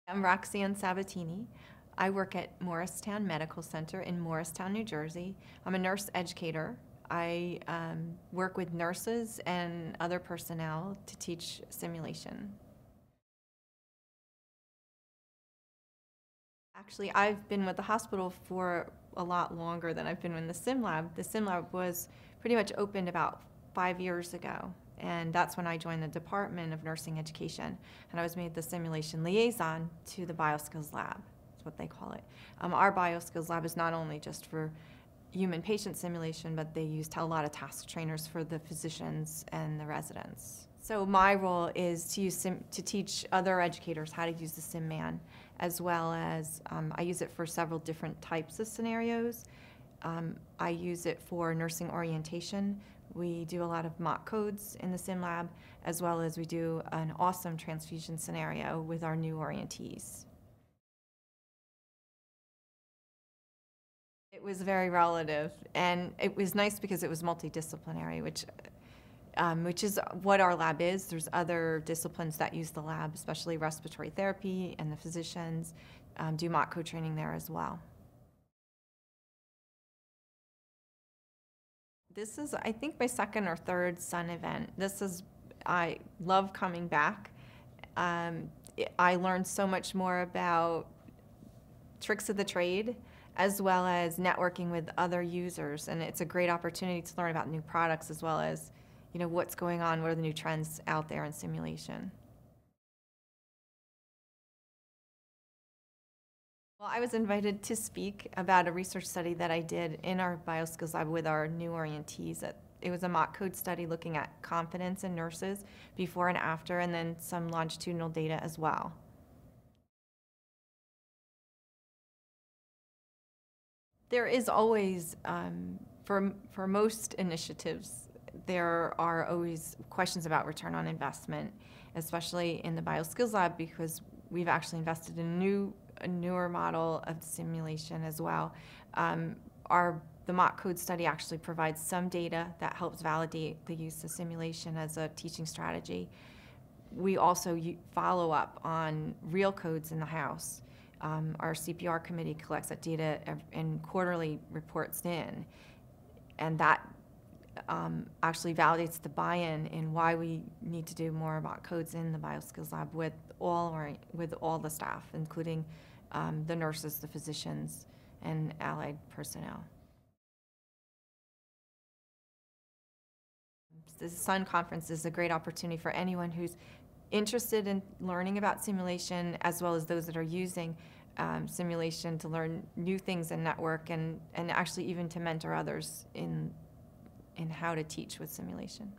I'm Roxanne Sabatini. I work at Morristown Medical Center in Morristown, New Jersey. I'm a nurse educator. I work with nurses and other personnel to teach simulation. Actually, I've been with the hospital for a lot longer than I've been in the sim lab. The sim lab was pretty much opened about 5 years ago, and that's when I joined the Department of Nursing Education, and I was made the simulation liaison to the BioSkills lab. That's what they call it. Our BioSkills lab is not only just for human patient simulation, but they used a lot of task trainers for the physicians and the residents. So my role is to teach other educators how to use the SimMan, as well as I use it for several different types of scenarios. I use it for nursing orientation. We do a lot of mock codes in the sim lab, as well as we do an awesome transfusion scenario with our new orientees. It was very relative, and it was nice because it was multidisciplinary, which is what our lab is. There's other disciplines that use the lab, especially respiratory therapy, and the physicians do mock code training there as well. This is, I think, my second or third SUN event. I love coming back. I learned so much more about tricks of the trade, as well as networking with other users, and it's a great opportunity to learn about new products, as well as what's going on, what are the new trends out there in simulation. Well, I was invited to speak about a research study that I did in our BioSkills lab with our new orientees. It was a mock code study looking at confidence in nurses before and after, and then some longitudinal data as well. There is always, for most initiatives, there are always questions about return on investment, especially in the BioSkills lab, because we've actually invested in a newer model of simulation as well. The mock code study actually provides some data that helps validate the use of simulation as a teaching strategy. We also follow up on real codes in the house. Our CPR committee collects that data and quarterly reports in, and that actually validates the buy-in in why we need to do more about codes in the BioSkills lab with all the staff, including the nurses, the physicians, and allied personnel. The SUN Conference is a great opportunity for anyone who's interested in learning about simulation, as well as those that are using simulation to learn new things and network, and actually even to mentor others in how to teach with simulation.